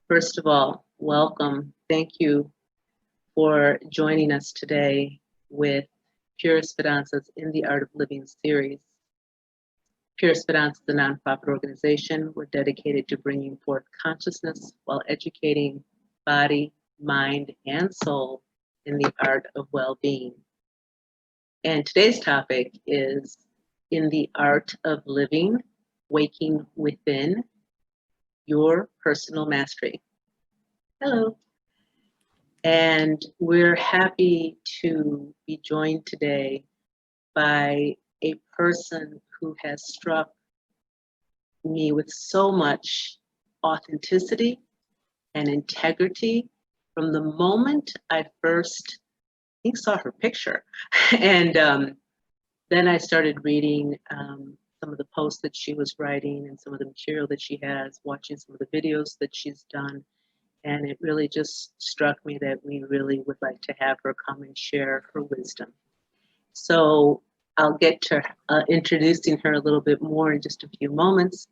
First of all, welcome. Thank you for joining us today with PureEsperanza's In the Art of Living series. PureEsperanza is a nonprofit organization. We're dedicated to bringing forth consciousness while educating body, mind, and soul in the art of well-being. And today's topic is In the Art of Living, Waking Within, Your Personal Mastery. Hello. And we're happy to be joined today by a person who has struck me with so much authenticity and integrity from the moment I first, I think, saw her picture. And then I started reading some of the posts that she was writing and some of the material that she has, watching some of the videos that she's done. And it really just struck me that we really would like to have her come and share her wisdom. So I'll get to introducing her a little bit more in just a few moments.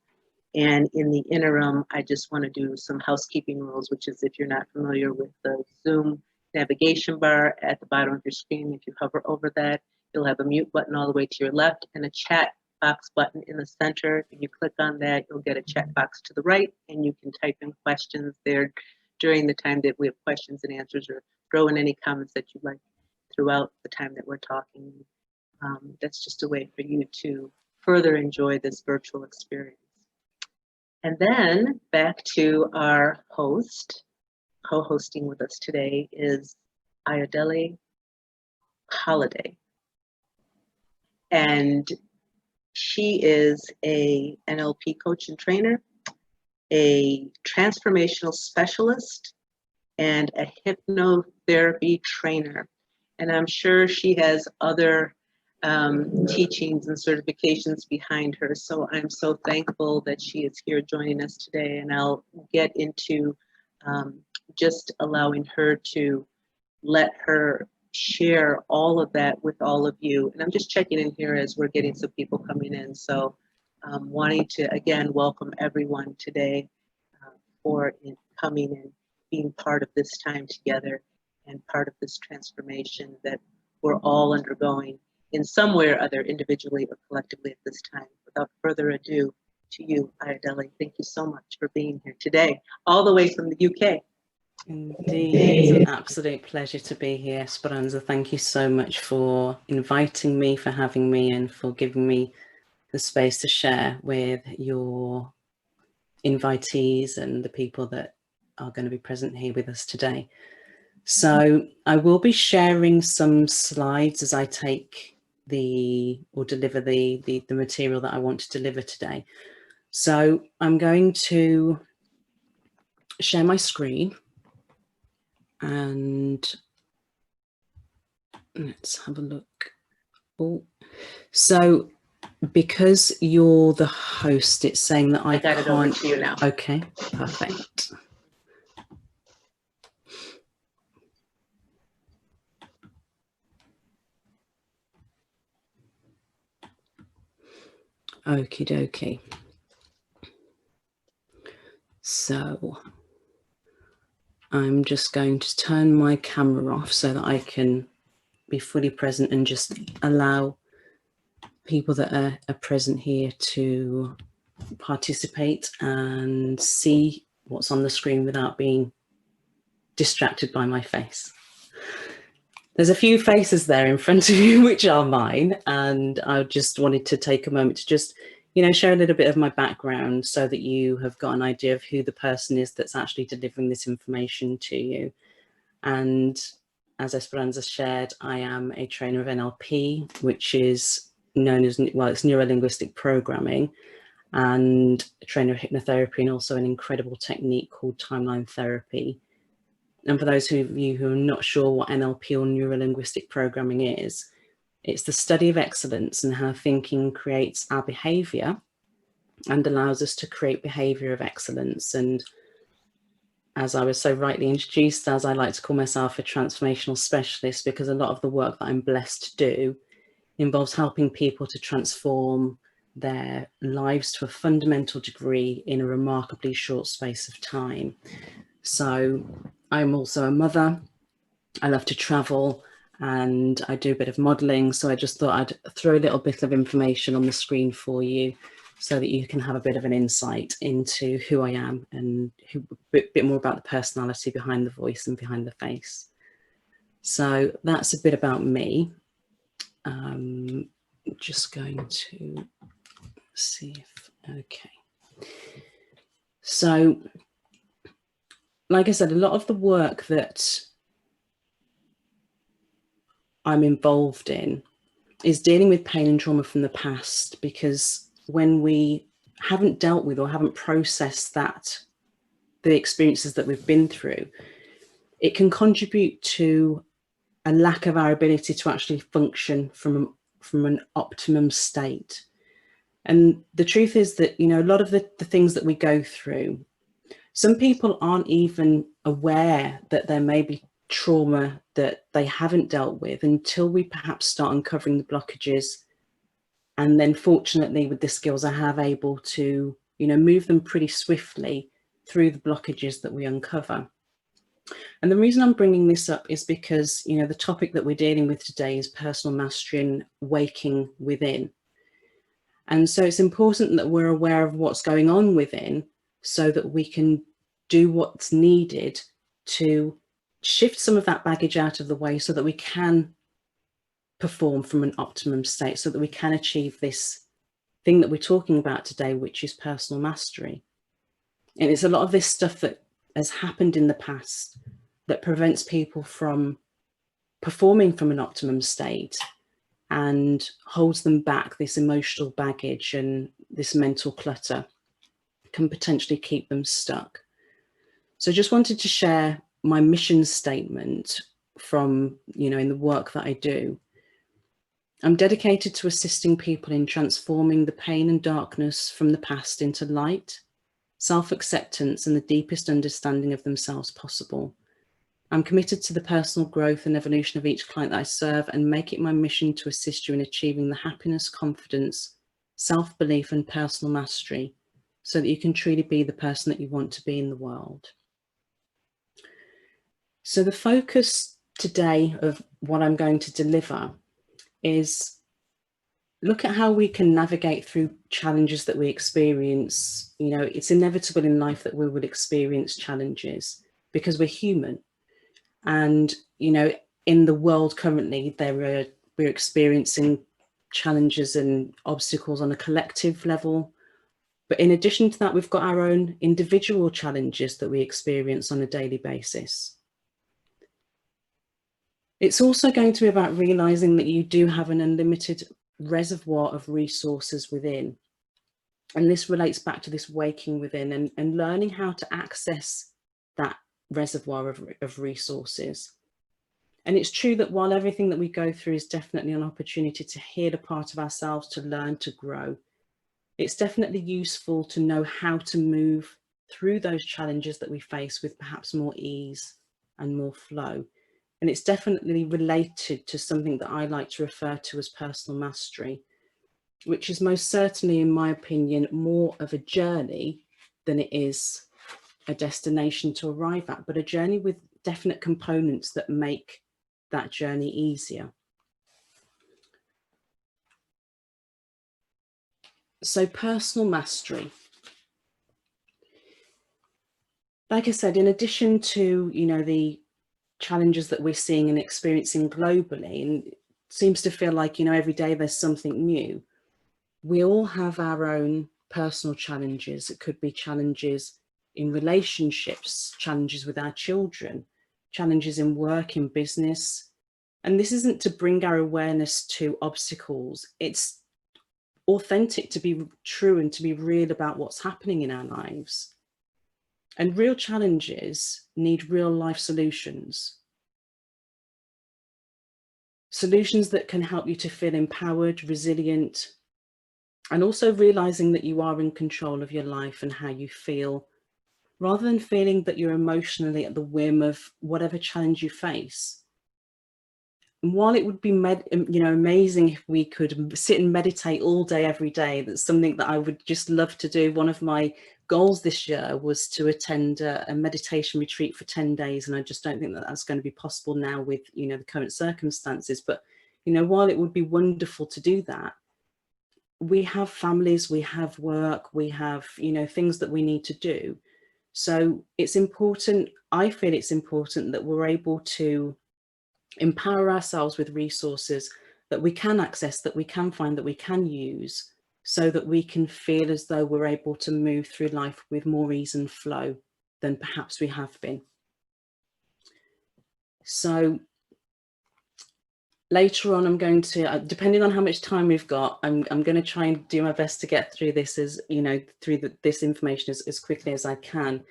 And in the interim, I just want to do some housekeeping rules, which is if you're not familiar with the Zoom navigation bar at the bottom of your screen, if you hover over that, you'll have a mute button all the way to your left and a chat box button in the center. If you click on that, you'll get a chat box to the right, and you can type in questions there during the time that we have questions and answers, or throw in any comments that you'd like throughout the time that we're talking. That's just a way for you to further enjoy this virtual experience. And then back to our host. Co-hosting with us today is Ayodele Holiday. And she is a NLP coach and trainer, a transformational specialist, and a hypnotherapy trainer. And I'm sure she has other teachings and certifications behind her. So I'm so thankful that she is here joining us today. And I'll get into just allowing her to let her share all of that with all of you. And I'm just checking in here as we're getting some people coming in. So wanting to, again, welcome everyone today for coming and being part of this time together and part of this transformation that we're all undergoing in some way or other, individually or collectively at this time. Without further ado, to you, Ayodele, thank you so much for being here today, all the way from the UK. Indeed, it's an absolute pleasure to be here, Esperanza. Thank you so much for inviting me, for having me, and for giving me the space to share with your invitees and the people that are going to be present here with us today. So I will be sharing some slides as I deliver the material that I want to deliver today. So I'm going to share my screen. And let's have a look. Oh, so because you're the host, it's saying that I got can't. It over to you now. Okay, perfect. Okie dokie. So I'm just going to turn my camera off so that I can be fully present and just allow people that are present here to participate and see what's on the screen without being distracted by my face. There's a few faces there in front of you which are mine, and I just wanted to take a moment to just, share a little bit of my background so that you have got an idea of who the person is that's actually delivering this information to you. And as Esperanza shared, I am a trainer of NLP, which is known as, well, it's neuro-linguistic programming, and a trainer of hypnotherapy, and also an incredible technique called timeline therapy. And for those of you who are not sure what NLP or neuro-linguistic programming is, it's the study of excellence and how thinking creates our behavior and allows us to create behavior of excellence. And as I was so rightly introduced, as I like to call myself, a transformational specialist, because a lot of the work that I'm blessed to do involves helping people to transform their lives to a fundamental degree in a remarkably short space of time. So I'm also a mother. I love to travel and I do a bit of modeling. So I just thought I'd throw a little bit of information on the screen for you so that you can have a bit of an insight into who I am and a bit more about the personality behind the voice and behind the face. So that's a bit about me. Just going to see if, okay. So, like I said, a lot of the work that I'm involved in is dealing with pain and trauma from the past, because when we haven't dealt with or haven't processed the experiences that we've been through, it can contribute to a lack of our ability to actually function from an optimum state. And the truth is that, you know, a lot of the things that we go through, some people aren't even aware that there may be trauma that they haven't dealt with until we perhaps start uncovering the blockages. And then fortunately, with the skills I have, able to, you know, move them pretty swiftly through the blockages that we uncover. And the reason I'm bringing this up is because, you know, the topic that we're dealing with today is personal mastery and waking within. And so it's important that we're aware of what's going on within so that we can do what's needed to shift some of that baggage out of the way so that we can perform from an optimum state, so that we can achieve this thing that we're talking about today, which is personal mastery. And it's a lot of this stuff that has happened in the past that prevents people from performing from an optimum state and holds them back. This emotional baggage and this mental clutter can potentially keep them stuck. So just wanted to share my mission statement from, you know, in the work that I do. I'm dedicated to assisting people in transforming the pain and darkness from the past into light, self-acceptance, and the deepest understanding of themselves possible. I'm committed to the personal growth and evolution of each client that I serve, and make it my mission to assist you in achieving the happiness, confidence, self-belief, and personal mastery so that you can truly be the person that you want to be in the world. So the focus today of what I'm going to deliver is look at how we can navigate through challenges that we experience. You know, it's inevitable in life that we will experience challenges because we're human. And, you know, in the world currently, we're experiencing challenges and obstacles on a collective level. But in addition to that, we've got our own individual challenges that we experience on a daily basis. It's also going to be about realizing that you do have an unlimited reservoir of resources within. And this relates back to this waking within and learning how to access that reservoir of resources. And it's true that while everything that we go through is definitely an opportunity to heal a part of ourselves, to learn, to grow, it's definitely useful to know how to move through those challenges that we face with perhaps more ease and more flow. And it's definitely related to something that I like to refer to as personal mastery, which is most certainly, in my opinion, more of a journey than it is a destination to arrive at, but a journey with definite components that make that journey easier. So personal mastery. Like I said, in addition to, you know, the challenges that we're seeing and experiencing globally, and it seems to feel like, you know, every day there's something new, we all have our own personal challenges. It could be challenges in relationships, challenges with our children, challenges in work, in business. And this isn't to bring our awareness to obstacles. It's authentic, to be true and to be real about what's happening in our lives. And real challenges need real life solutions. Solutions that can help you to feel empowered, resilient, and also realizing that you are in control of your life and how you feel, rather than feeling that you're emotionally at the whim of whatever challenge you face. while it would be amazing if we could sit and meditate all day, every day, that's something that I would just love to do. One of my goals this year was to attend a meditation retreat for 10 days. And I just don't think that that's going to be possible now with, the current circumstances. But, while it would be wonderful to do that, we have families, we have work, we have, things that we need to do. So it's important, I feel it's important that we're able to empower ourselves with resources that we can access, that we can find, that we can use, so that we can feel as though we're able to move through life with more ease and flow than perhaps we have been. So later on, I'm going to, depending on how much time we've got, I'm going to try and do my best to get through this this information as quickly as I can.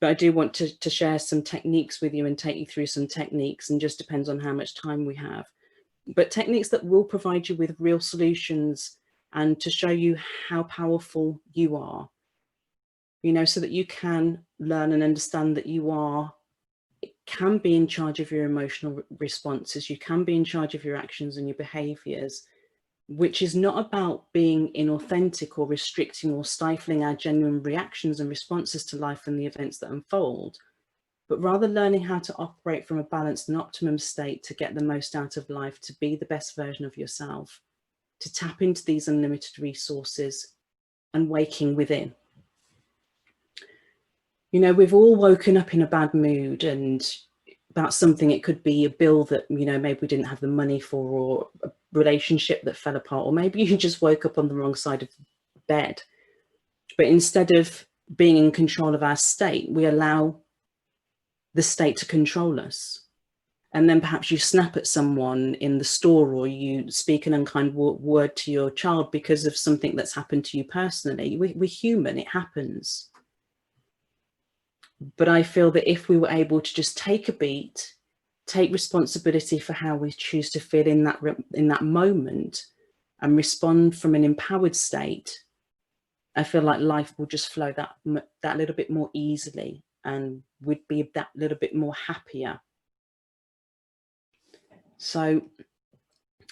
But I do want to share some techniques with you and take you through some techniques, and just depends on how much time we have. But techniques that will provide you with real solutions and to show you how powerful you are, so that you can learn and understand that you can be in charge of your emotional responses. You can be in charge of your actions and your behaviors, which is not about being inauthentic or restricting or stifling our genuine reactions and responses to life and the events that unfold, but rather learning how to operate from a balanced and optimum state to get the most out of life, to be the best version of yourself, to tap into these unlimited resources and waking within. We've all woken up in a bad mood, and about something. It could be a bill that, maybe we didn't have the money for, or a relationship that fell apart, or maybe you just woke up on the wrong side of bed. But instead of being in control of our state, we allow the state to control us. And then perhaps you snap at someone in the store, or you speak an unkind word to your child because of something that's happened to you personally. We're human, it happens. But I feel that if we were able to just take a beat, take responsibility for how we choose to feel in that moment, and respond from an empowered state, I feel like life will just flow that little bit more easily, and we'd be that little bit more happier. So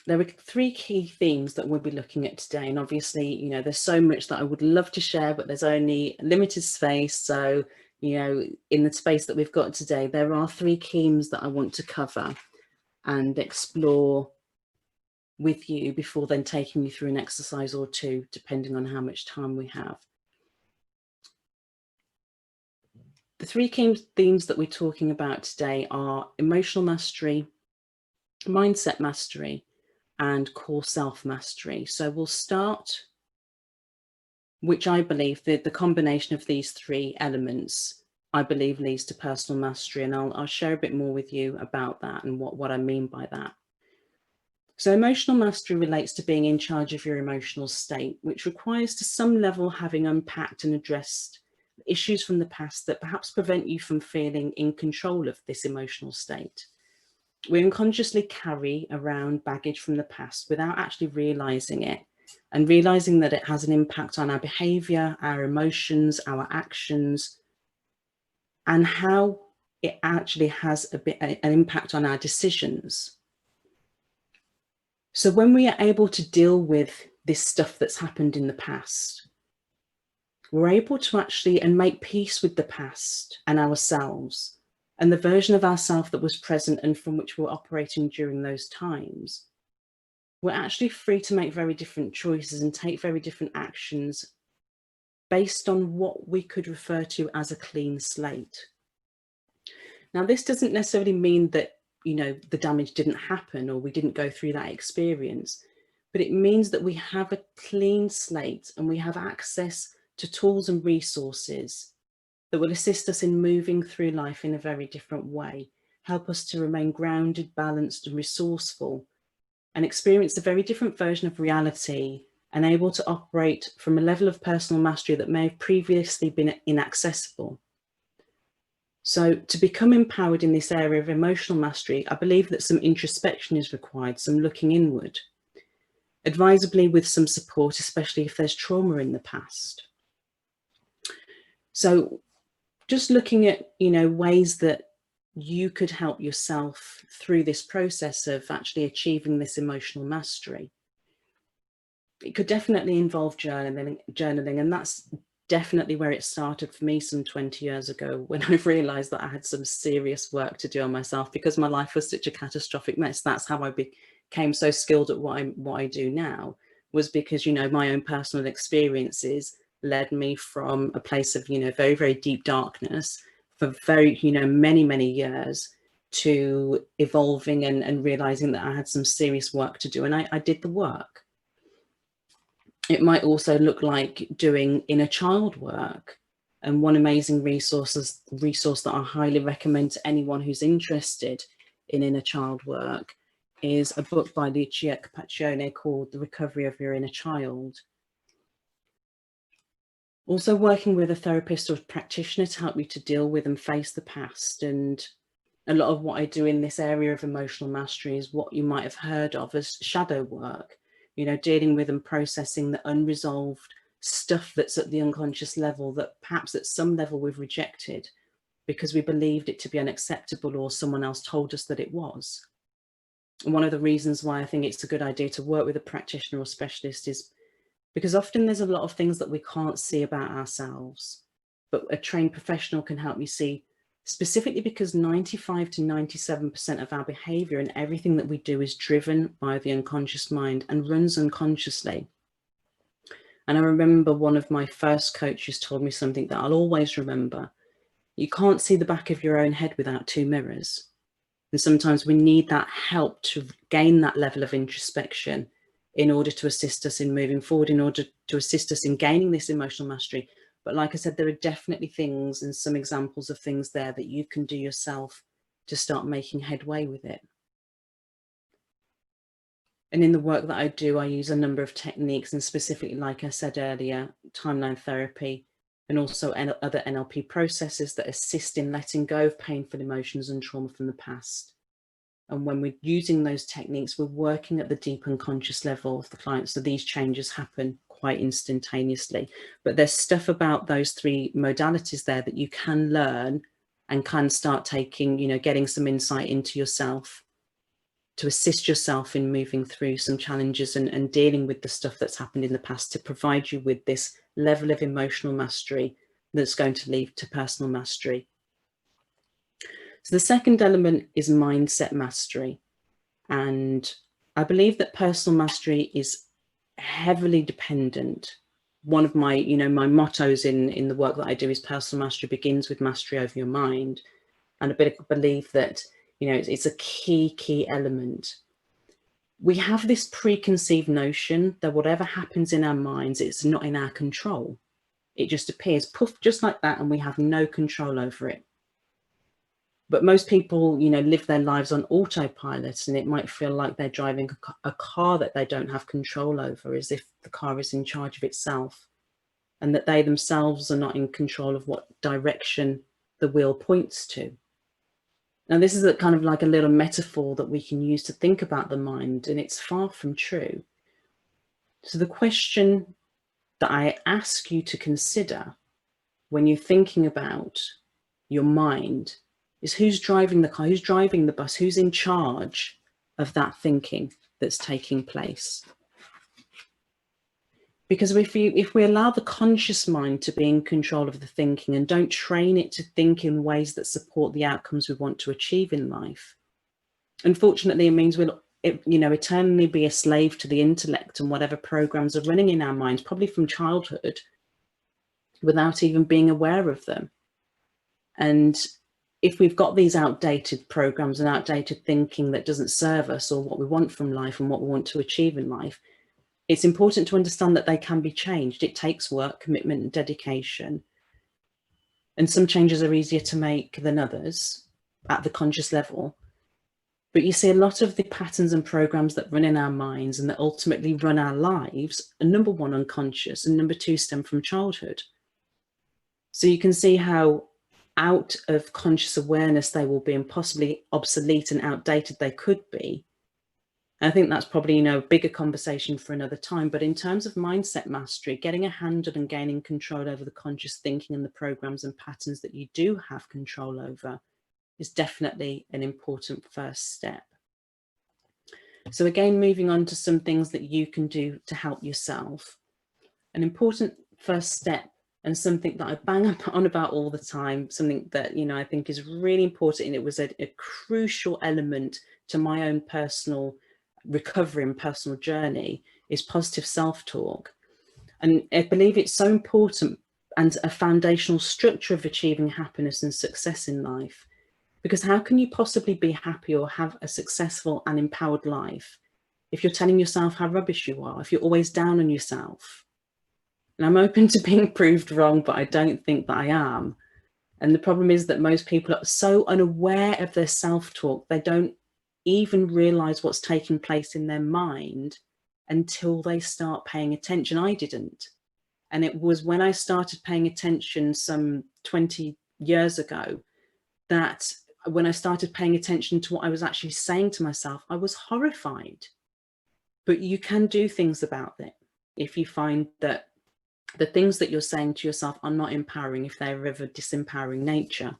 there are 3 key themes that we'll be looking at today. And obviously, there's so much that I would love to share, but there's only limited space. So, in the space that we've got today, there are 3 themes that I want to cover and explore with you before then taking you through an exercise or 2, depending on how much time we have. The 3 key themes that we're talking about today are emotional mastery, mindset mastery, and core self mastery. So we'll start, which I believe the combination of these 3 elements, I believe, leads to personal mastery. And I'll share a bit more with you about that and what I mean by that. So emotional mastery relates to being in charge of your emotional state, which requires to some level having unpacked and addressed issues from the past that perhaps prevent you from feeling in control of this emotional state. We unconsciously carry around baggage from the past without actually realizing it, and realizing that it has an impact on our behavior, our emotions, our actions, and how it actually has an impact on our decisions. So when we are able to deal with this stuff that's happened in the past, we're able to actually make peace with the past and ourselves, and the version of ourselves that was present and from which we're operating during those times. We're actually free to make very different choices and take very different actions based on what we could refer to as a clean slate. Now, this doesn't necessarily mean that, the damage didn't happen or we didn't go through that experience, but it means that we have a clean slate and we have access to tools and resources that will assist us in moving through life in a very different way, help us to remain grounded, balanced, and resourceful, and experience a very different version of reality, and able to operate from a level of personal mastery that may have previously been inaccessible. So to become empowered in this area of emotional mastery, I believe that some introspection is required, some looking inward, advisably with some support, especially if there's trauma in the past. So just looking at, ways that you could help yourself through this process of actually achieving this emotional mastery. It could definitely involve journaling, and that's definitely where it started for me some 20 years ago, when I realized that I had some serious work to do on myself because my life was such a catastrophic mess. That's how I became so skilled at what I do now, was because, you know, my own personal experiences led me from a place of, you know, very, very deep darkness for very, you know, many, many years, to evolving and realizing that I had some serious work to do. And I did the work. It might also look like doing inner child work. And one amazing resource that I highly recommend to anyone who's interested in inner child work is a book by Lucia Capaccione called The Recovery of Your Inner Child. Also working with a therapist or practitioner to help you to deal with and face the past. And a lot of what I do in this area of emotional mastery is what you might have heard of as shadow work, you know, dealing with and processing the unresolved stuff that's at the unconscious level that perhaps at some level we've rejected because we believed it to be unacceptable or someone else told us that it was. And one of the reasons why I think it's a good idea to work with a practitioner or specialist is because often there's a lot of things that we can't see about ourselves, but a trained professional can help you see, specifically because 95 to 97% of our behavior and everything that we do is driven by the unconscious mind and runs unconsciously. And I remember one of my first coaches told me something that I'll always remember. You can't see the back of your own head without two mirrors. And sometimes we need that help to gain that level of introspection in order to assist us in moving forward, in order to assist us in gaining this emotional mastery. But like I said, there are definitely things and some examples of things there that you can do yourself to start making headway with it. And in the work that I do, I use a number of techniques, and specifically, like I said earlier, timeline therapy, and also other NLP processes that assist in letting go of painful emotions and trauma from the past. And when we're using those techniques, we're working at the deep unconscious level of the client. So these changes happen quite instantaneously. But there's stuff about those three modalities there that you can learn and can start taking, you know, getting some insight into yourself to assist yourself in moving through some challenges and dealing with the stuff that's happened in the past, to provide you with this level of emotional mastery that's going to lead to personal mastery. So the second element is mindset mastery. And I believe that personal mastery is heavily dependent. One of my, you know, my mottos in the work that I do is personal mastery begins with mastery over your mind. And I believe that, you know, it's a key element. We have this preconceived notion that whatever happens in our minds, it's not in our control. It just appears, poof, just like that, and we have no control over it. But most people, you know, live their lives on autopilot, and it might feel like they're driving a car that they don't have control over, as if the car is in charge of itself, and that they themselves are not in control of what direction the wheel points to. Now, this is a kind of like a little metaphor that we can use to think about the mind, and it's far from true. So the question that I ask you to consider when you're thinking about your mind is, who's driving the car, who's driving the bus, who's in charge of that thinking that's taking place? Because if we allow the conscious mind to be in control of the thinking and don't train it to think in ways that support the outcomes we want to achieve in life, unfortunately, it means we'll, you know, eternally be a slave to the intellect and whatever programs are running in our minds, probably from childhood, without even being aware of them. And if we've got these outdated programs and outdated thinking that doesn't serve us or what we want from life and what we want to achieve in life, it's important to understand that they can be changed. It takes work, commitment, and dedication. And some changes are easier to make than others at the conscious level. But you see, a lot of the patterns and programs that run in our minds and that ultimately run our lives are, number one, unconscious, and number two, stem from childhood. So you can see how out of conscious awareness they will be, and possibly obsolete and outdated they could be. I think that's probably, you know, a bigger conversation for another time. But in terms of mindset mastery, getting a handle and gaining control over the conscious thinking and the programs and patterns that you do have control over is definitely an important first step. So again, moving on to some things that you can do to help yourself. An important first step, and something that I bang up on about all the time, something that, you know, I think is really important, and it was a crucial element to my own personal recovery and personal journey, is positive self-talk. And I believe it's so important and a foundational structure of achieving happiness and success in life. Because how can you possibly be happy or have a successful and empowered life if you're telling yourself how rubbish you are, if you're always down on yourself? And I'm open to being proved wrong, but I don't think that I am. And the problem is that most people are so unaware of their self-talk, they don't even realize what's taking place in their mind until they start paying attention. I didn't. And it was when I started paying attention some 20 years ago that when I started paying attention to what I was actually saying to myself, I was horrified. But you can do things about it if you find that the things that you're saying to yourself are not empowering, if they're of a disempowering nature.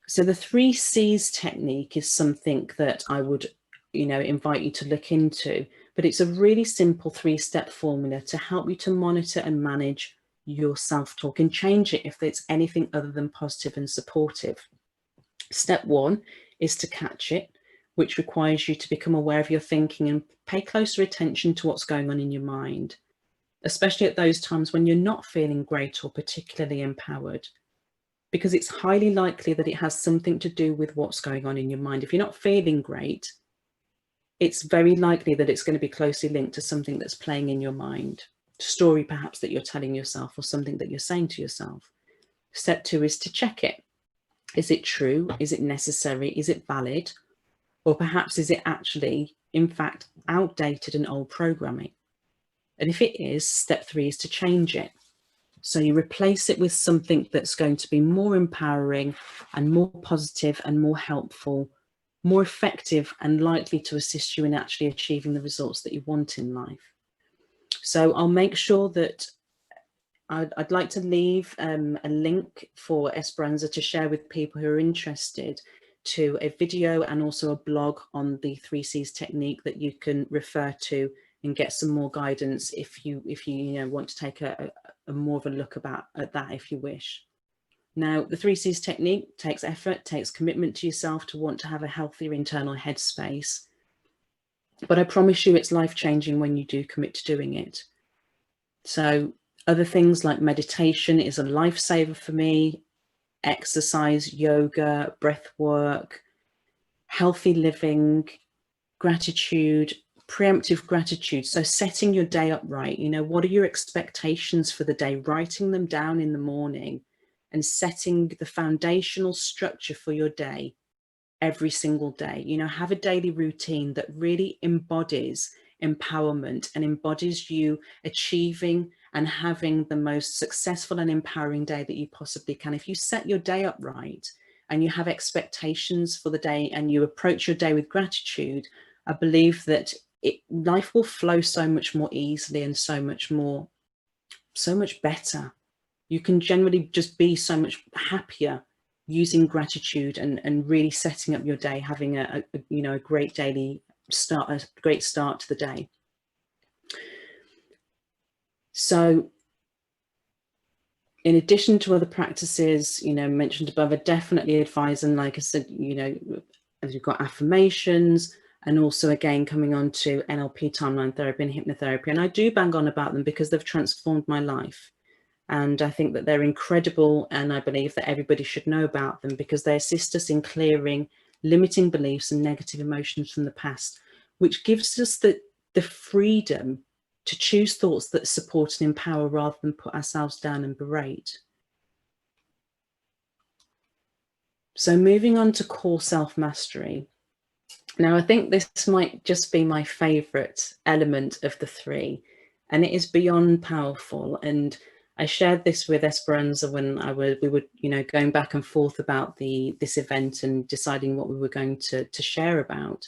So the 3 C's technique is something that I would, you know, invite you to look into, but it's a really simple 3-step formula to help you to monitor and manage your self-talk and change it if it's anything other than positive and supportive. Step 1 is to catch it, which requires you to become aware of your thinking and pay closer attention to what's going on in your mind, especially at those times when you're not feeling great or particularly empowered, because it's highly likely that it has something to do with what's going on in your mind. If you're not feeling great, it's very likely that it's going to be closely linked to something that's playing in your mind, a story perhaps that you're telling yourself or something that you're saying to yourself. Step 2 is to check it. Is it true? Is it necessary? Is it valid? Or perhaps is it actually, in fact, outdated and old programming? And if it is, step 3 is to change it. So you replace it with something that's going to be more empowering and more positive and more helpful, more effective and likely to assist you in actually achieving the results that you want in life. So I'll make sure that I'd like to leave a link for Esperanza to share with people who are interested to a video and also a blog on the 3 C's technique that you can refer to and get some more guidance if you want to take a more of a look at that if you wish. Now, the 3 C's technique takes effort, takes commitment to yourself to want to have a healthier internal headspace. But I promise you it's life-changing when you do commit to doing it. So other things like meditation is a lifesaver for me, exercise, yoga, breath work, healthy living, gratitude, preemptive gratitude. So setting your day up right, you know, what are your expectations for the day, writing them down in the morning and setting the foundational structure for your day every single day. You know, have a daily routine that really embodies empowerment and embodies you achieving and having the most successful and empowering day that you possibly can. If you set your day up right and you have expectations for the day and you approach your day with gratitude, I believe that life will flow so much more easily and so much better. You can generally just be so much happier using gratitude and really setting up your day, having a great daily start, a great start to the day. So in addition to other practices, you know, mentioned above, I definitely advise, and like I said, you know, as you've got affirmations, and also again coming on to NLP, timeline therapy and hypnotherapy. And I do bang on about them because they've transformed my life. And I think that they're incredible, and I believe that everybody should know about them because they assist us in clearing limiting beliefs and negative emotions from the past, which gives us the freedom to choose thoughts that support and empower rather than put ourselves down and berate. So moving on to core self-mastery. Now, I think this might just be my favourite element of the 3, and it is beyond powerful. And I shared this with Esperanza when we were, you know, going back and forth about this event and deciding what we were going to share about.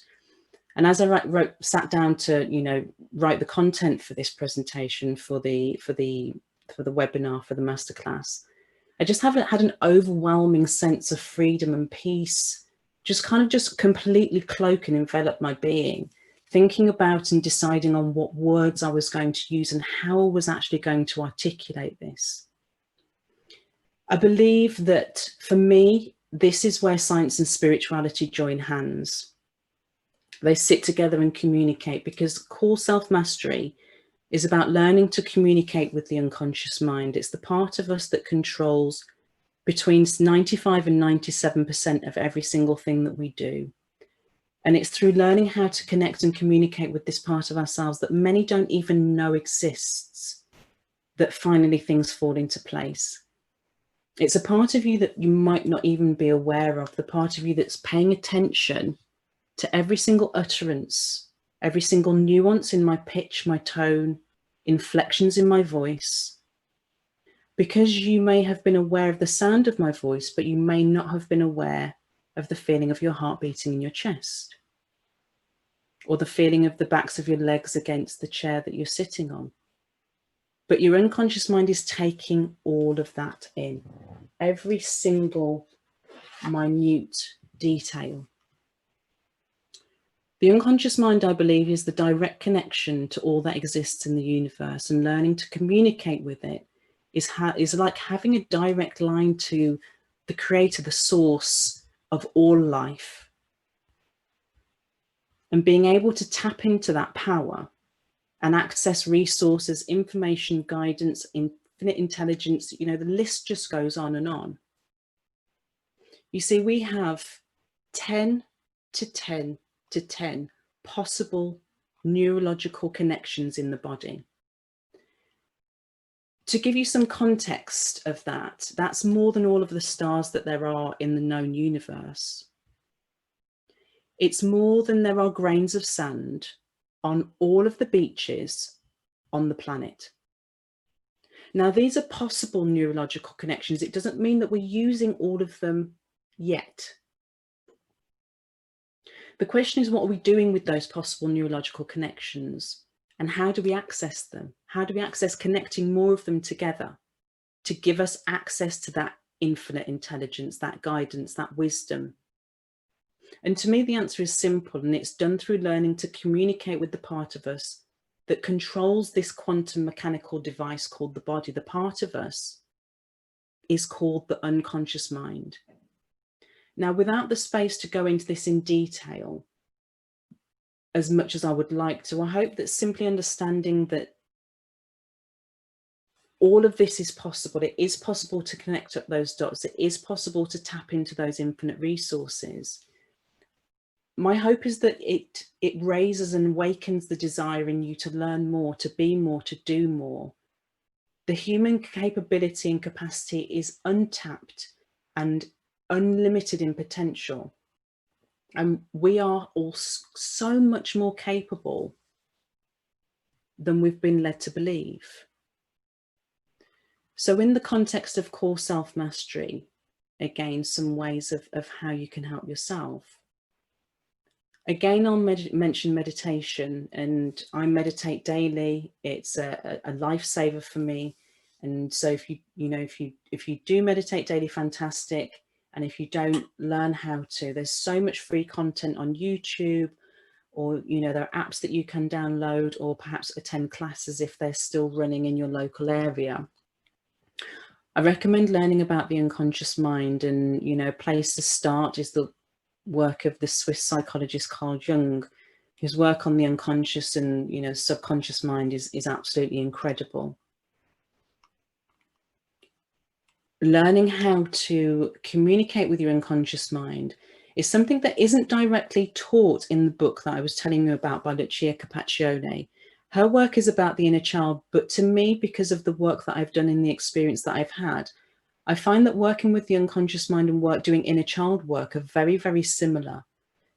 And as I sat down to, you know, write the content for this presentation for the webinar, for the masterclass, I just haven't had an overwhelming sense of freedom and peace, just completely cloak and envelop my being, thinking about and deciding on what words I was going to use and how I was actually going to articulate this. I believe that for me, this is where science and spirituality join hands. They sit together and communicate, because core self-mastery is about learning to communicate with the unconscious mind. It's the part of us that controls between 95 and 97% of every single thing that we do. And it's through learning how to connect and communicate with this part of ourselves that many don't even know exists, that finally things fall into place. It's a part of you that you might not even be aware of, the part of you that's paying attention to every single utterance, every single nuance in my pitch, my tone, inflections in my voice. Because you may have been aware of the sound of my voice, but you may not have been aware of the feeling of your heart beating in your chest, or the feeling of the backs of your legs against the chair that you're sitting on. But your unconscious mind is taking all of that in, every single minute detail. The unconscious mind, I believe, is the direct connection to all that exists in the universe, and learning to communicate with it is like having a direct line to the creator, the source of all life. And being able to tap into that power and access resources, information, guidance, infinite intelligence, you know, the list just goes on and on. You see, we have 10 to 10 to 10 possible neurological connections in the body. To give you some context of that, that's more than all of the stars that there are in the known universe. It's more than there are grains of sand on all of the beaches on the planet. Now, these are possible neurological connections. It doesn't mean that we're using all of them yet. The question is, what are we doing with those possible neurological connections? And how do we access them? How do we access connecting more of them together to give us access to that infinite intelligence, that guidance, that wisdom? And to me, the answer is simple, and it's done through learning to communicate with the part of us that controls this quantum mechanical device called the body. The part of us is called the unconscious mind. Now, without the space to go into this in detail, as much as I would like to, I hope that simply understanding that all of this is possible. It is possible to connect up those dots. It is possible to tap into those infinite resources. My hope is that it raises and awakens the desire in you to learn more, to be more, to do more. The human capability and capacity is untapped and unlimited in potential. And we are all so much more capable than we've been led to believe. So in the context of core self-mastery, again, some ways of how you can help yourself. Again, I'll mention meditation, and I meditate daily. It's a lifesaver for me. And so if you do meditate daily, fantastic. And if you don't, learn how to. There's so much free content on YouTube, or there are apps that you can download, or perhaps attend classes if they're still running in your local area. I recommend learning about the unconscious mind, and a place to start is the work of the Swiss psychologist Carl Jung, whose work on the unconscious and subconscious mind is absolutely incredible. Learning how to communicate with your unconscious mind is something that isn't directly taught in the book that I was telling you about by Lucia Capaccione. Her work is about the inner child, but to me, because of the work that I've done in the experience that I've had, I find that working with the unconscious mind and doing inner child work are very, very similar.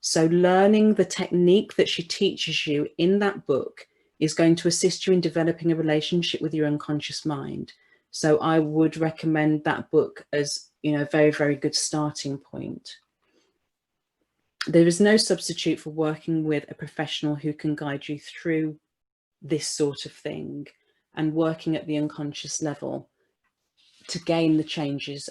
So learning the technique that she teaches you in that book is going to assist you in developing a relationship with your unconscious mind. So I would recommend that book as a very, very good starting point. There is no substitute for working with a professional who can guide you through this sort of thing and working at the unconscious level. to gain the changes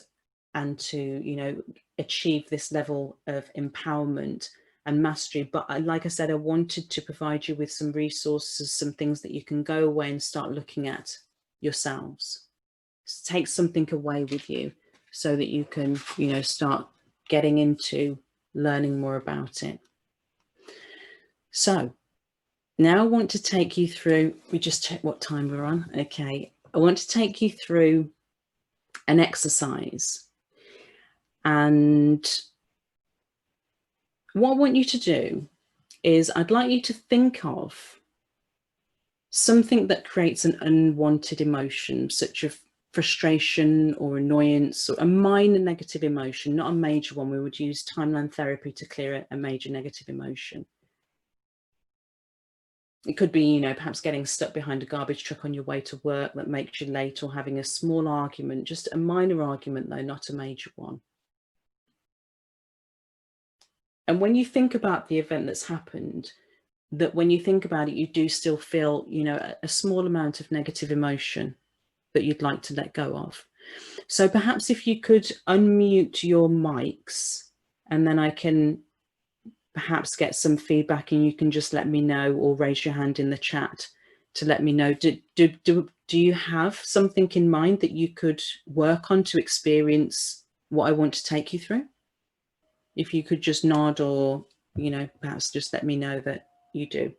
and to, you know, achieve this level of empowerment and mastery. But like I said, I wanted to provide you with some resources, some things that you can go away and start looking at yourselves. Take something away with you so that you can, you know, start getting into learning more about it. So now I want to take you through, we just check what time we're on. Okay. I want to take you through an exercise. And what I want you to do is I'd like you to think of something that creates an unwanted emotion, such as frustration or annoyance, or a minor negative emotion, not a major one. We would use timeline therapy to clear a major negative emotion. It could be, you know, perhaps getting stuck behind a garbage truck on your way to work that makes you late, or having a small argument, just a minor argument though, not a major one. And when you think about the event that's happened, that when you think about it, you do still feel, you know, a small amount of negative emotion that you'd like to let go of. So perhaps if you could unmute your mics, and then I can perhaps get some feedback, and you can just let me know, or raise your hand in the chat to let me know. Do you have something in mind that you could work on to experience what I want to take you through? If you could just nod, or, you know, perhaps just let me know that you do.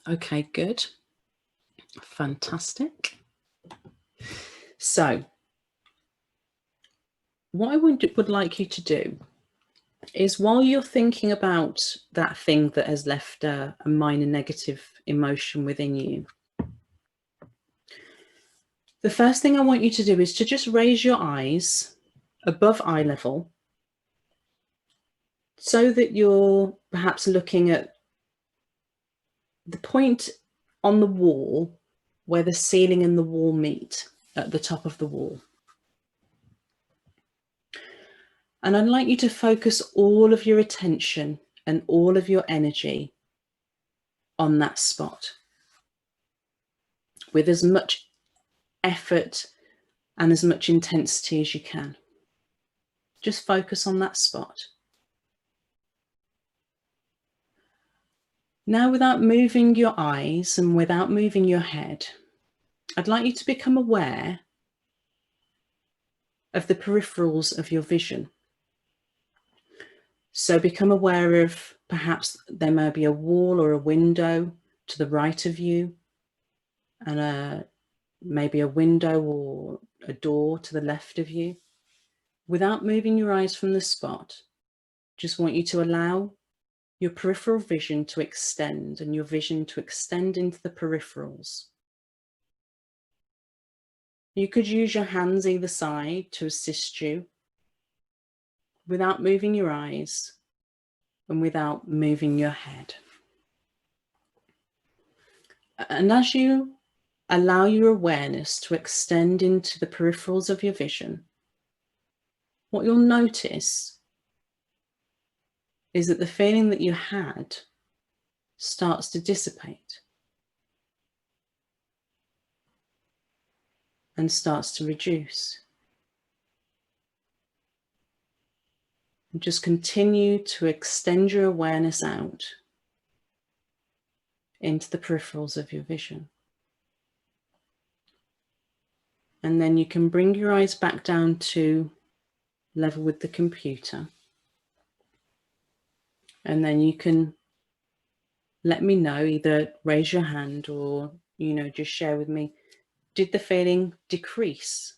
Okay, good. Fantastic. So what I would like you to do is, while you're thinking about that thing that has left a minor negative emotion within you, the first thing I want you to do is to just raise your eyes above eye level, so that you're perhaps looking at the point on the wall where the ceiling and the wall meet, at the top of the wall. And I'd like you to focus all of your attention and all of your energy on that spot, with as much effort and as much intensity as you can. Just focus on that spot. Now, without moving your eyes and without moving your head, I'd like you to become aware of the peripherals of your vision. So become aware of, perhaps there may be a wall or a window to the right of you, and maybe a window or a door to the left of you. Without moving your eyes from the spot, just want you to allow your peripheral vision to extend, and your vision to extend into the peripherals. You could use your hands either side to assist you, without moving your eyes and without moving your head. And as you allow your awareness to extend into the peripherals of your vision, what you'll notice is that the feeling that you had starts to dissipate and starts to reduce. And just continue to extend your awareness out into the peripherals of your vision. And then you can bring your eyes back down to level with the computer. And then you can let me know, either raise your hand or, you know, just share with me, did the feeling decrease?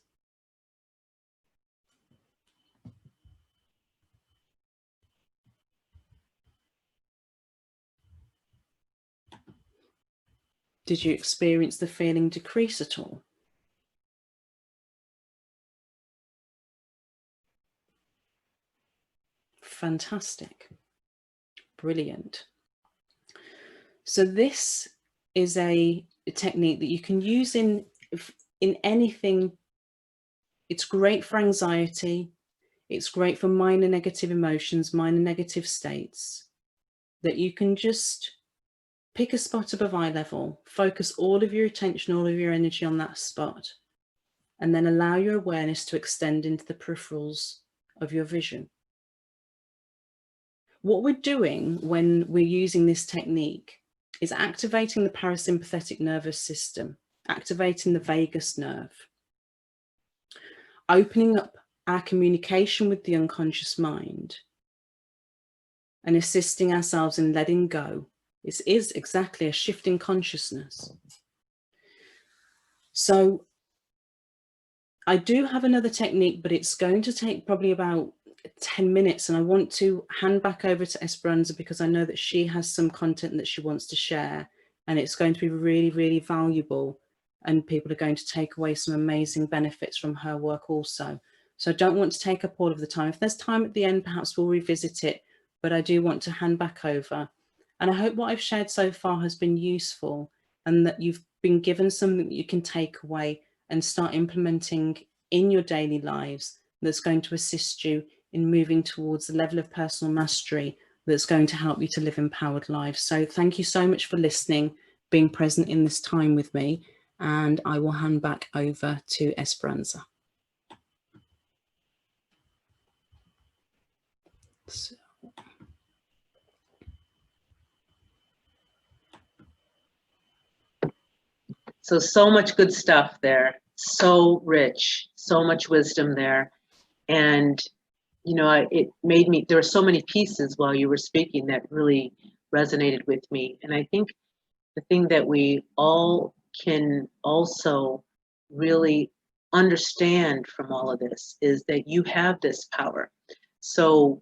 Did you experience the feeling decrease at all? Fantastic. Brilliant. So this is a technique that you can use in anything. It's great for anxiety. It's great for minor negative emotions, minor negative states, that you can just pick a spot above eye level, focus all of your attention, all of your energy on that spot, and then allow your awareness to extend into the peripherals of your vision. What we're doing when we're using this technique is activating the parasympathetic nervous system, activating the vagus nerve, opening up our communication with the unconscious mind, and assisting ourselves in letting go. This is exactly a shift in consciousness. So I do have another technique, but it's going to take probably about 10 minutes. And I want to hand back over to Esperanza because I know that she has some content that she wants to share, and it's going to be really, really valuable. And people are going to take away some amazing benefits from her work also. So I don't want to take up all of the time. If there's time at the end, perhaps we'll revisit it, but I do want to hand back over. And I hope what I've shared so far has been useful, and that you've been given something that you can take away and start implementing in your daily lives that's going to assist you in moving towards the level of personal mastery that's going to help you to live empowered lives. So thank you so much for listening, being present in this time with me, and I will hand back over to Esperanza. So much good stuff there. So rich, so much wisdom there. And, you know, it made me, there were so many pieces while you were speaking that really resonated with me. And I think the thing that we all can also really understand from all of this is that you have this power. So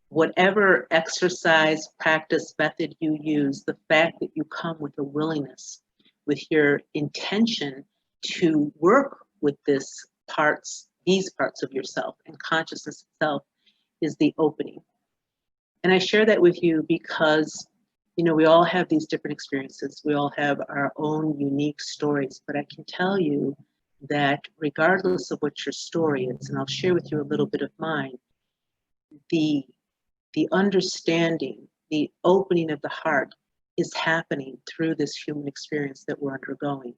whatever exercise, practice, method you use, the fact that you come with a willingness, with your intention to work with these parts of yourself and consciousness itself is the opening. And I share that with you because, you know, we all have these different experiences. We all have our own unique stories, but I can tell you that regardless of what your story is, and I'll share with you a little bit of mine, the understanding, the opening of the heart is happening through this human experience that we're undergoing.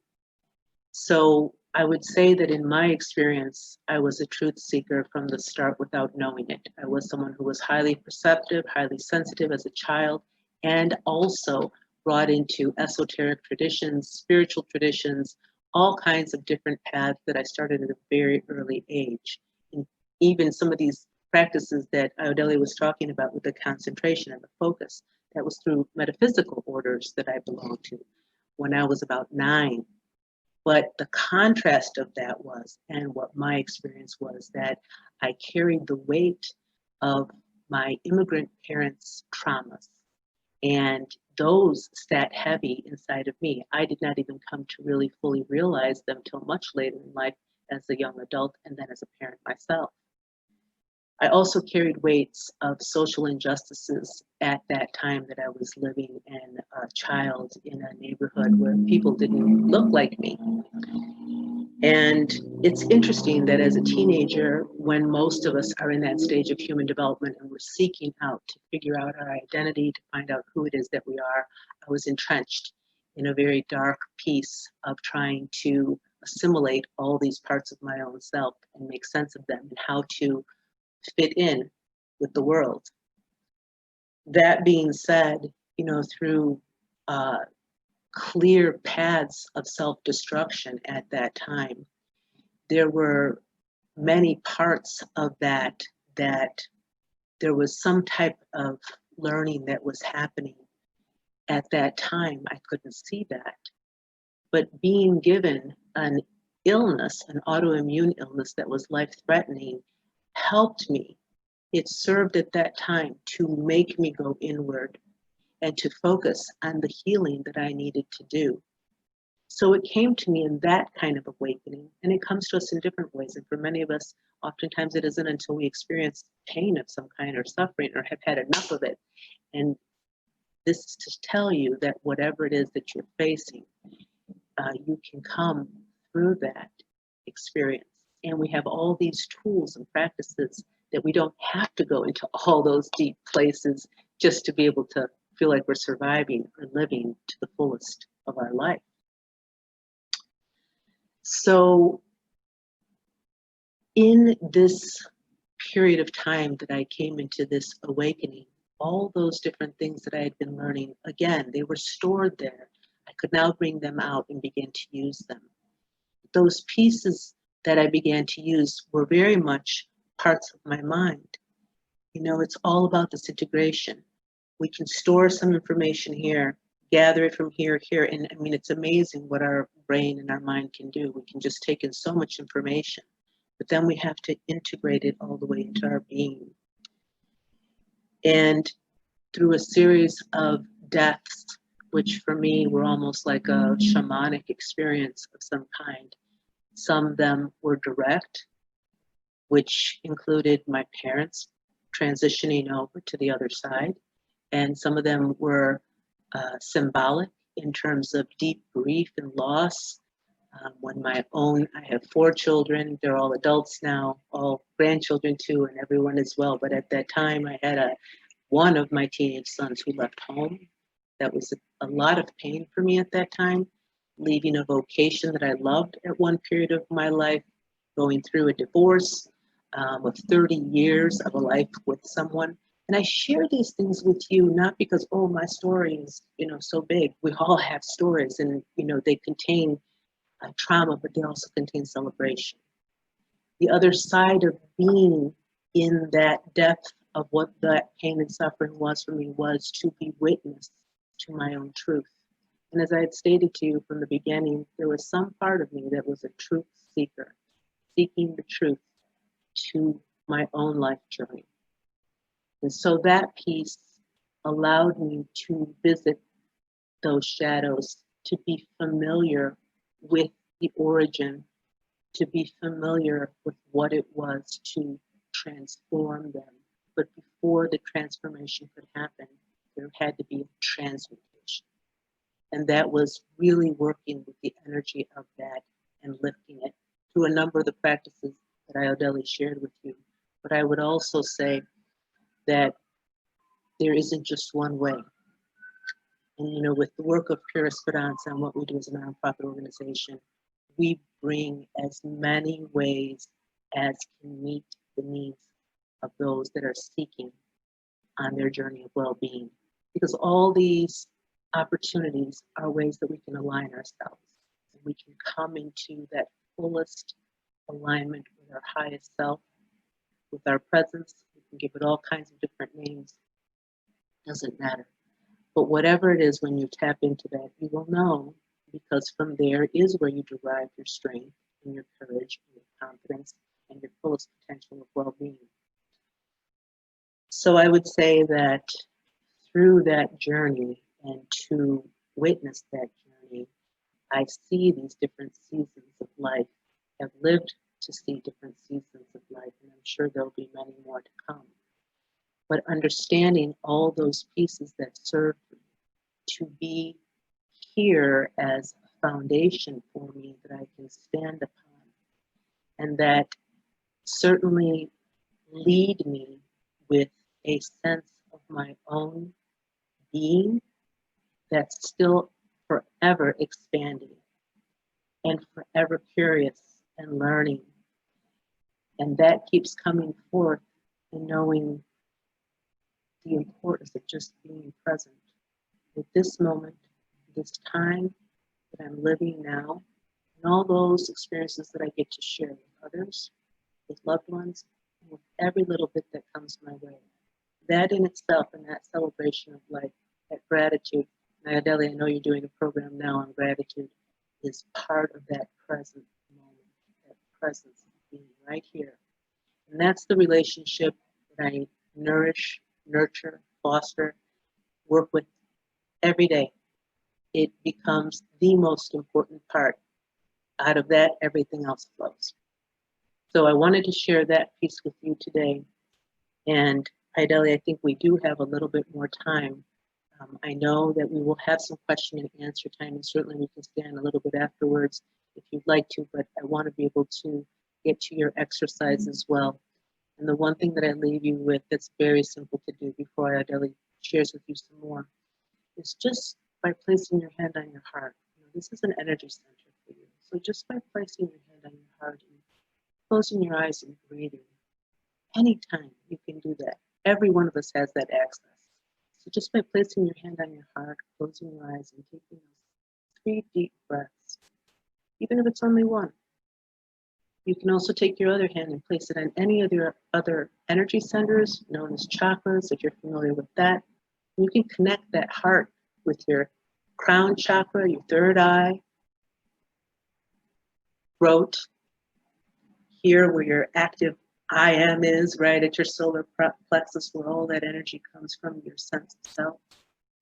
So I would say that in my experience, I was a truth seeker from the start without knowing it. I was someone who was highly perceptive, highly sensitive as a child, and also brought into esoteric traditions, spiritual traditions, all kinds of different paths that I started at a very early age. And even some of these practices that Iodelia was talking about with the concentration and the focus, that was through metaphysical orders that I belonged to when I was about 9. But the contrast of that was, and what my experience was, that I carried the weight of my immigrant parents' traumas. And those sat heavy inside of me. I did not even come to really fully realize them till much later in life as a young adult and then as a parent myself. I also carried weights of social injustices at that time that I was living and a child in a neighborhood where people didn't look like me. And it's interesting that as a teenager, when most of us are in that stage of human development and we're seeking out to figure out our identity, to find out who it is that we are, I was entrenched in a very dark piece of trying to assimilate all these parts of my own self and make sense of them and how to fit in with the world. That being said, you know, through clear paths of self-destruction at that time, there were many parts of that there was some type of learning that was happening at that time. I couldn't see that. But being given an illness, an autoimmune illness that was life-threatening, helped me. It served at that time to make me go inward and to focus on the healing that I needed to do. So it came to me in that kind of awakening, and it comes to us in different ways. And for many of us, oftentimes it isn't until we experience pain of some kind or suffering or have had enough of it. And this is to tell you that whatever it is that you're facing, you can come through that experience. And we have all these tools and practices that we don't have to go into all those deep places just to be able to feel like we're surviving or living to the fullest of our life. So in this period of time that I came into this awakening, all those different things that I had been learning, again, they were stored there. I could now bring them out and begin to use them. Those pieces that I began to use were very much parts of my mind. You know, it's all about this integration. We can store some information here, gather it from here, and I mean, it's amazing what our brain and our mind can do. We can just take in so much information, but then we have to integrate it all the way into our being. And through a series of deaths, which for me were almost like a shamanic experience of some kind, some of them were direct, which included my parents transitioning over to the other side. And some of them were symbolic in terms of deep grief and loss. I have 4 children, they're all adults now, all grandchildren too, and everyone as well. But at that time, I had one of my teenage sons who left home. That was a lot of pain for me at that time, leaving a vocation that I loved at one period of my life, going through a divorce of 30 years of a life with someone. And I share these things with you, not because, oh, my story is, so big. We all have stories and, they contain trauma, but they also contain celebration. The other side of being in that depth of what that pain and suffering was for me was to be witness to my own truth. And as I had stated to you from the beginning, there was some part of me that was a truth seeker, seeking the truth to my own life journey. And so that piece allowed me to visit those shadows, to be familiar with the origin, to be familiar with what it was to transform them. But before the transformation could happen, there had to be a transmutation. And that was really working with the energy of that and lifting it through a number of the practices that Iodeli shared with you. But I would also say that there isn't just one way. And with the work of PureEsperanza and what we do as a nonprofit organization, we bring as many ways as can meet the needs of those that are seeking on their journey of well-being. Because all these opportunities are ways that we can align ourselves. And we can come into that fullest alignment with our highest self, with our presence. We can give it all kinds of different names. Doesn't matter. But whatever it is, when you tap into that, you will know, because from there is where you derive your strength and your courage and your confidence and your fullest potential of well-being. So I would say that through that journey and to witness that journey, I see these different seasons of life, have lived to see different seasons of life, and I'm sure there'll be many more to come. But understanding all those pieces that serve me to be here as a foundation for me that I can stand upon, and that certainly lead me with a sense of my own being that's still forever expanding and forever curious and learning. And that keeps coming forth and knowing the importance of just being present with this moment, this time that I'm living now, and all those experiences that I get to share with others, with loved ones, and with every little bit that comes my way. That in itself, and that celebration of life, that gratitude, and Adele, I know you're doing a program now on gratitude, is part of that present moment, that presence of being right here. And that's the relationship that I nourish, nurture, foster, work with every day. It becomes the most important part. Out of that, everything else flows. So I wanted to share that piece with you today. And Ideli, I think we do have a little bit more time. I know that we will have some question and answer time, and certainly we can stand a little bit afterwards if you'd like to, but I want to be able to get to your exercise as well. And the one thing that I leave you with that's very simple to do before Adele shares with you some more is just by placing your hand on your heart. This is an energy center for you. So just by placing your hand on your heart and closing your eyes and breathing, anytime you can do that. Every one of us has that access. So just by placing your hand on your heart, closing your eyes, and taking those 3 deep breaths, even if it's only one. You can also take your other hand and place it on any of your other energy centers, known as chakras, if you're familiar with that. You can connect that heart with your crown chakra, your third eye, throat, here where your active I am is, right at your solar plexus, where all that energy comes from, your sense of self.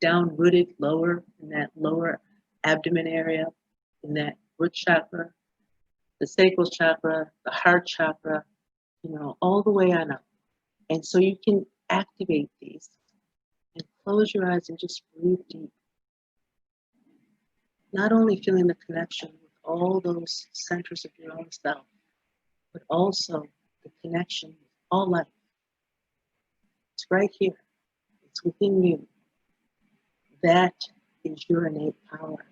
Down rooted lower, in that lower abdomen area, in that root chakra, the sacral chakra, the heart chakra, all the way on up. And so you can activate these and close your eyes and just breathe deep. Not only feeling the connection with all those centers of your own self, but also the connection with all life. It's right here. It's within you. That is your innate power.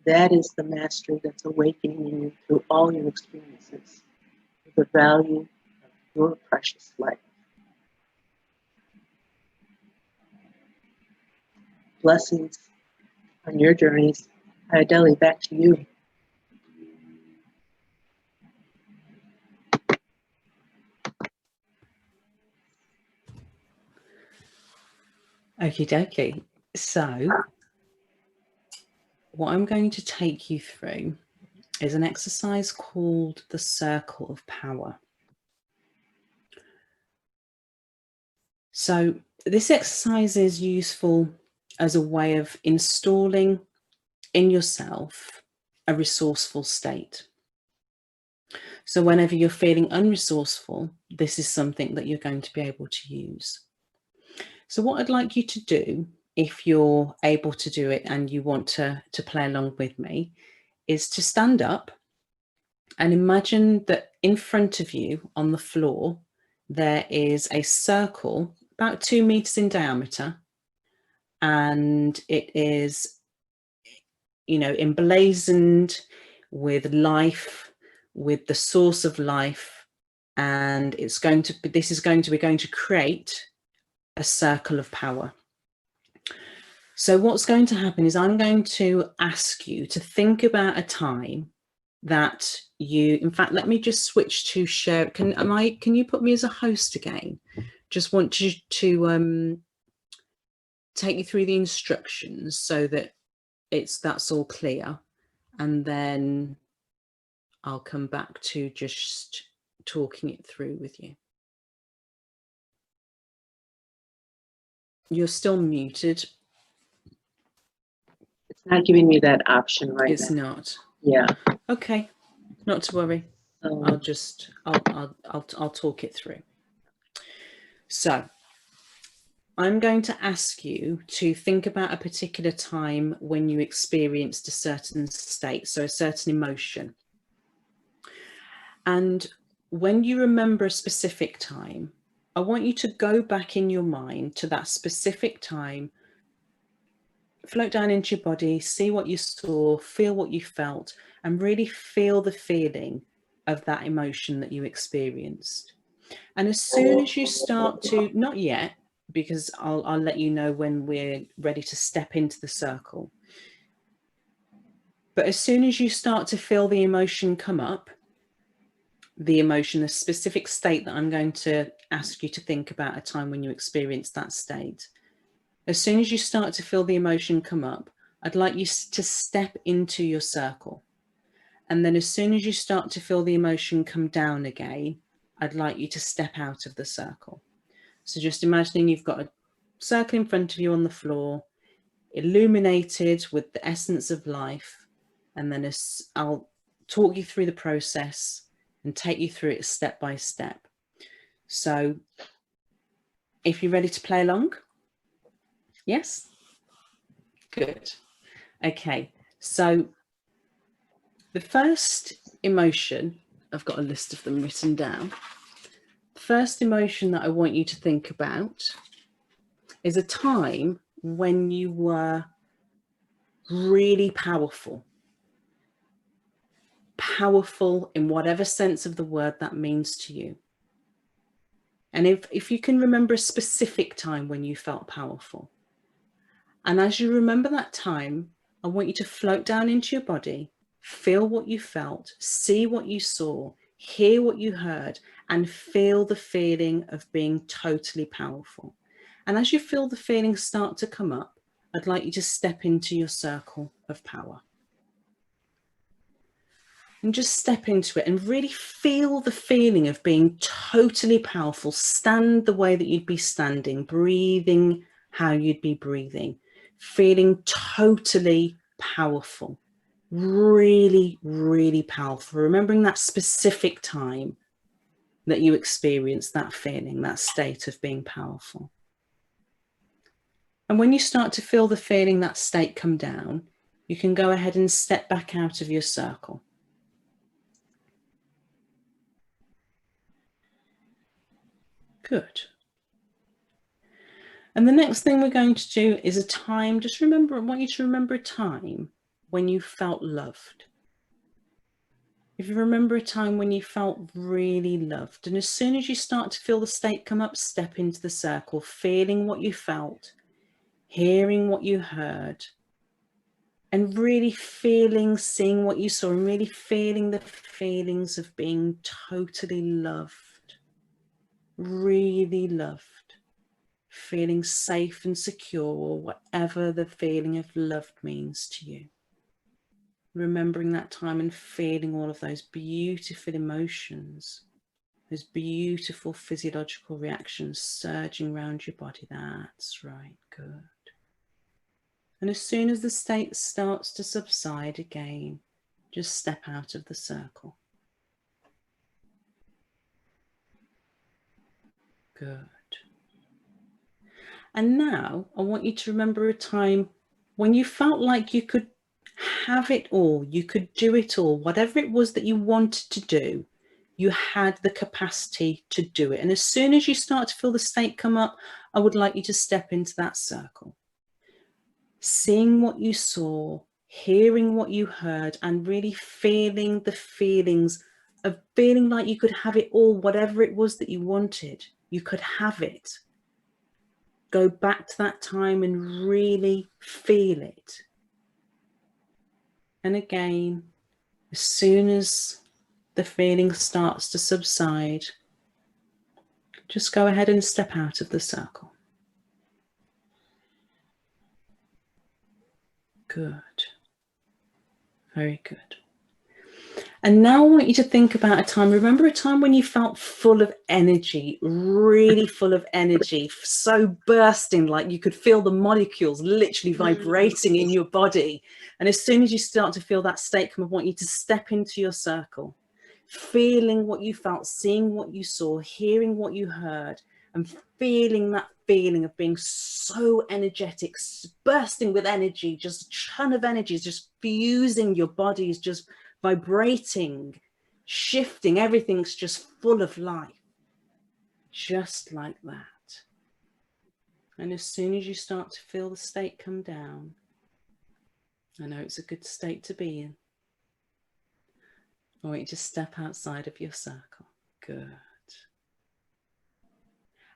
That is the mastery that's awakening in you through all your experiences, the value of your precious life. Blessings on your journeys. Adele, back to you. Okie dokie. So, what I'm going to take you through is an exercise called the Circle of Power. So, this exercise is useful as a way of installing in yourself a resourceful state. So, whenever you're feeling unresourceful, this is something that you're going to be able to use. So what I'd like you to do, if you're able to do it and you want to play along with me, is to stand up and imagine that in front of you on the floor, there is a circle about 2 meters in diameter, and it is, emblazoned with life, with the source of life, and we're going to create a circle of power. So what's going to happen is I'm going to ask you to think about a time that in fact, let me just switch to share. Can you put me as a host again? Just want you to take you through the instructions so that that's all clear. And then I'll come back to just talking it through with you. You're still muted. It's not giving me that option right now. It's not. Yeah. Okay, not to worry. I'll talk it through. So I'm going to ask you to think about a particular time when you experienced a certain state, so a certain emotion. And when you remember a specific time, I want you to go back in your mind to that specific time, float down into your body, see what you saw, feel what you felt, and really feel the feeling of that emotion that you experienced. And as soon as you start to, not yet, because I'll let you know when we're ready to step into the circle. But as soon as you start to feel the emotion come up, the specific state that I'm going to ask you to think about a time when you experienced that state. As soon as you start to feel the emotion come up, I'd like you to step into your circle. And then as soon as you start to feel the emotion come down again, I'd like you to step out of the circle. So just imagining you've got a circle in front of you on the floor, illuminated with the essence of life. And then I'll talk you through the process and take you through it step by step. So if you're ready to play along, yes? Good. Okay, so the first emotion, I've got a list of them written down. first emotion that I want you to think about is a time when you were really powerful. Powerful in whatever sense of the word that means to you. And if you can remember a specific time when you felt powerful. And as you remember that time, I want you to float down into your body, feel what you felt, see what you saw, hear what you heard, and feel the feeling of being totally powerful. And as you feel the feelings start to come up, I'd like you to step into your circle of power. And just step into it and really feel the feeling of being totally powerful. Stand the way that you'd be standing, breathing how you'd be breathing, feeling totally powerful, really, really powerful. Remembering that specific time that you experienced that feeling, that state of being powerful. And when you start to feel the feeling, that state come down, you can go ahead and step back out of your circle. Good. And the next thing we're going to do is a time, just remember, I want you to remember a time when you felt loved. If you remember a time when you felt really loved, and as soon as you start to feel the state come up, step into the circle, feeling what you felt, hearing what you heard, and really feeling, seeing what you saw, and really feeling the feelings of being totally loved, really loved. Feeling safe and secure, or whatever the feeling of loved means to you. Remembering that time and feeling all of those beautiful emotions, those beautiful physiological reactions surging around your body. That's right, good. And as soon as the state starts to subside again, just step out of the circle. Good. And now I want you to remember a time when you felt like you could have it all, you could do it all, whatever it was that you wanted to do, you had the capacity to do it. And as soon as you start to feel the state come up, I would like you to step into that circle. Seeing what you saw, hearing what you heard, and really feeling the feelings of feeling like you could have it all, whatever it was that you wanted, you could have it. Go back to that time and really feel it. And again, as soon as the feeling starts to subside, just go ahead and step out of the circle. Good. Very good. And now I want you to think about a time, remember a time when you felt full of energy, really full of energy, so bursting, like you could feel the molecules literally vibrating in your body. And as soon as you start to feel that state come, I want you to step into your circle, feeling what you felt, seeing what you saw, hearing what you heard, and feeling that feeling of being so energetic, bursting with energy, just a ton of energy is just fusing your body, is just vibrating, shifting, everything's just full of life, just like that. And as soon as you start to feel the state come down, I know it's a good state to be in, I want you to step outside of your circle. Good.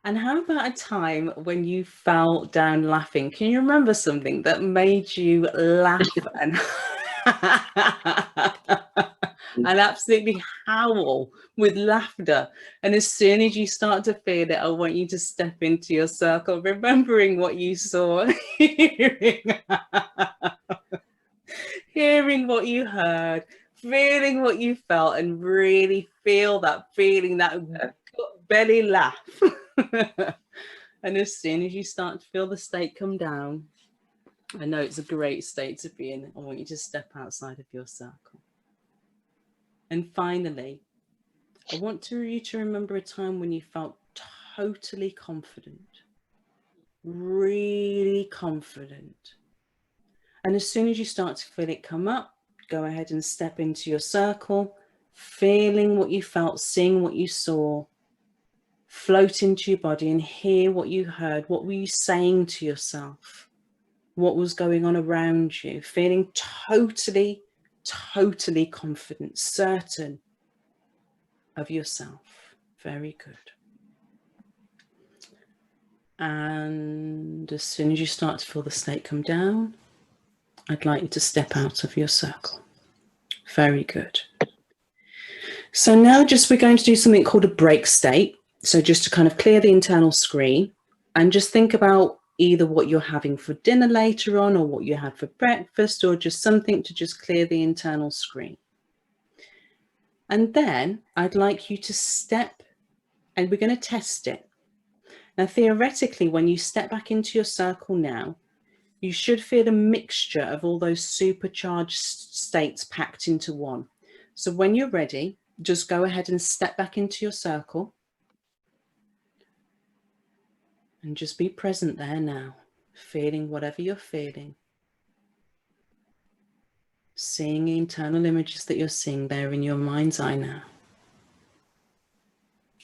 And how about a time when you fell down laughing? Can you remember something that made you laugh and and absolutely howl with laughter? And as soon as you start to feel it, I want you to step into your circle, remembering what you saw, hearing what you heard, feeling what you felt, and really feel that feeling, that belly laugh. And as soon as you start to feel the state come down, I know it's a great state to be in, I want you to step outside of your circle. And finally, I want you to remember a time when you felt totally confident, really confident. And as soon as you start to feel it come up, go ahead and step into your circle, feeling what you felt, seeing what you saw, float into your body and hear what you heard. What were you saying to yourself? What was going on around you? Feeling totally, totally confident, certain of yourself. Very good. And as soon as you start to feel the state come down, I'd like you to step out of your circle. Very good. So now we're going to do something called a break state. So just to kind of clear the internal screen and just think about either what you're having for dinner later on or what you had for breakfast or just something to just clear the internal screen. And then I'd like you to step, and we're going to test it. Now, theoretically, when you step back into your circle now, you should feel a mixture of all those supercharged states packed into one. So when you're ready, just go ahead and step back into your circle and just be present there now, feeling whatever you're feeling, seeing the internal images that you're seeing there in your mind's eye now,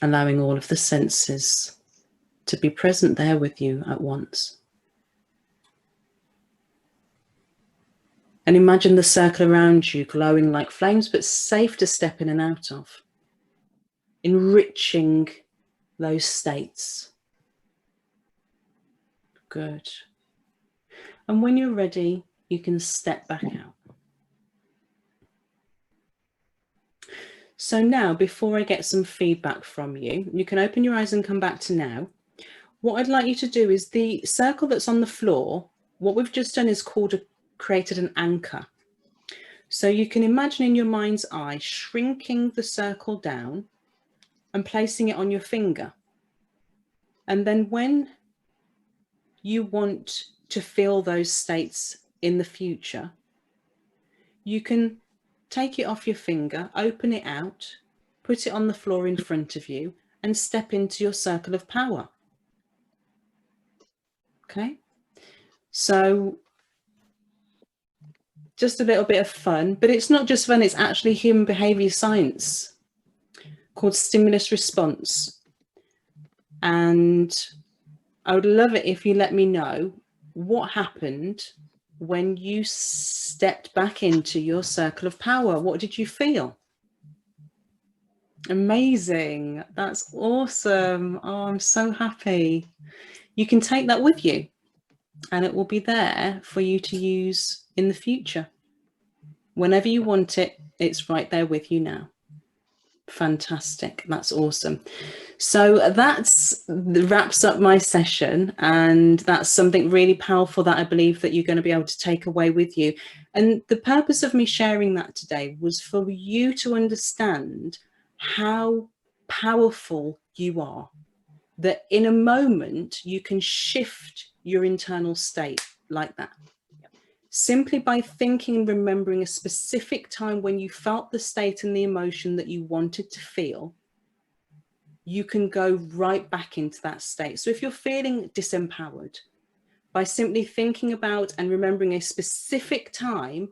allowing all of the senses to be present there with you at once. And imagine the circle around you glowing like flames, but safe to step in and out of, enriching those states. Good. And when you're ready, you can step back out. So now, before I get some feedback from you, you can open your eyes and come back to now. What I'd like you to do is the circle that's on the floor, what we've just done is created an anchor. So you can imagine in your mind's eye, shrinking the circle down and placing it on your finger. And then when you want to feel those states in the future, you can take it off your finger, open it out, put it on the floor in front of you, and step into your circle of power. Okay? So just a little bit of fun, but it's not just fun, it's actually human behavior science called stimulus response. And I would love it if you let me know what happened when you stepped back into your circle of power. What did you feel? Amazing. That's awesome. Oh, I'm so happy. You can take that with you and it will be there for you to use in the future. Whenever you want it, it's right there with you now. Fantastic. That's awesome. So that wraps up my session, and that's something really powerful that I believe that you're going to be able to take away with you. And the purpose of me sharing that today was for you to understand how powerful you are, that in a moment you can shift your internal state like that. Simply by thinking and remembering a specific time when you felt the state and the emotion that you wanted to feel, you can go right back into that state. So if you're feeling disempowered, by simply thinking about and remembering a specific time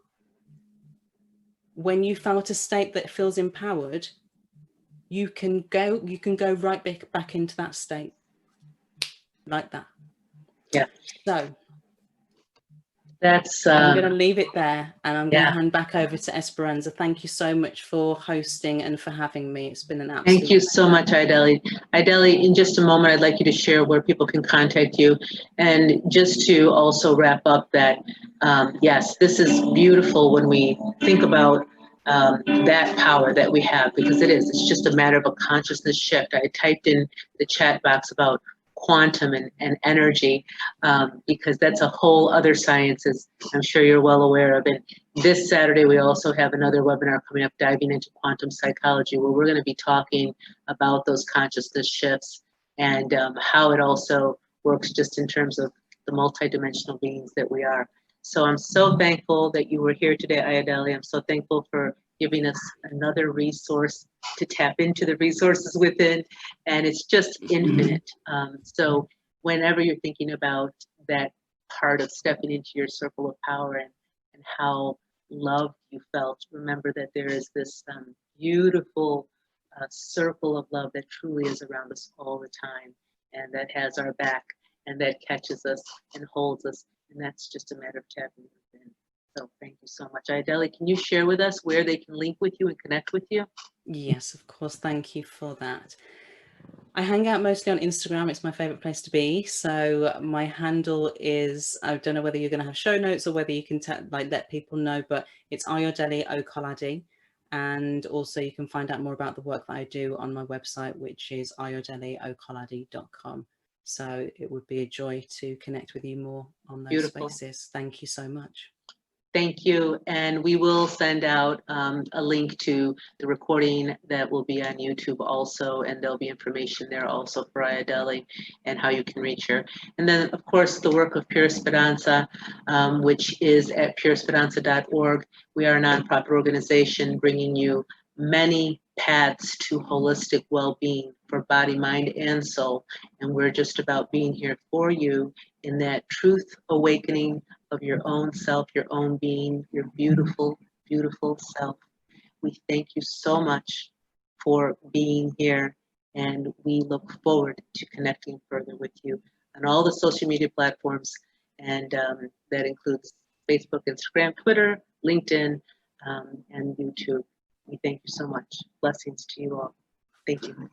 when you felt a state that feels empowered, you can go right back into that state like that. Yeah. So that's I'm going to leave it there, and I'm going yeah. to hand back over to Esperanza. Thank you so much for hosting and for having me. It's been an absolute Thank you so much, Ideli. Ideli, in just a moment, I'd like you to share where people can contact you. And just to also wrap up that, yes, this is beautiful when we think about that power that we have, because it is. It's just a matter of a consciousness shift. I typed in the chat box about quantum and energy, because that's a whole other science, as I'm sure you're well aware of. And this Saturday, we also have another webinar coming up diving into quantum psychology, where we're going to be talking about those consciousness shifts and how it also works just in terms of the multidimensional beings that we are. So I'm so thankful that you were here today, Ayodele. I'm so thankful for giving us another resource to tap into the resources within, and it's just infinite. So whenever you're thinking about that part of stepping into your circle of power and how loved you felt, remember that there is this beautiful circle of love that truly is around us all the time, and that has our back, and that catches us and holds us, and that's just a matter of tapping within. So thank you so much. Ideli, can you share with us where they can link with you and connect with you? Yes, of course. Thank you for that. I hang out mostly on Instagram. It's my favorite place to be. So my handle is, I don't know whether you're going to have show notes or whether you can let people know, but it's Ayodele Okolade. And also you can find out more about the work that I do on my website, which is ayodeleokolade.com. So it would be a joy to connect with you more on those Beautiful. spaces. Thank you so much. Thank you. And we will send out a link to the recording that will be on YouTube also, and there'll be information there also for Ayodele and how you can reach her. And then, of course, the work of PureEsperanza, which is at pureesperanza.org. We are a nonprofit organization bringing you many paths to holistic well-being for body, mind, and soul. And we're just about being here for you in that truth awakening of your own self, your own being, your beautiful, beautiful self. We thank you so much for being here, and we look forward to connecting further with you on all the social media platforms, and that includes Facebook, Instagram, Twitter, LinkedIn, and YouTube. We thank you so much. Blessings to you all. Thank you.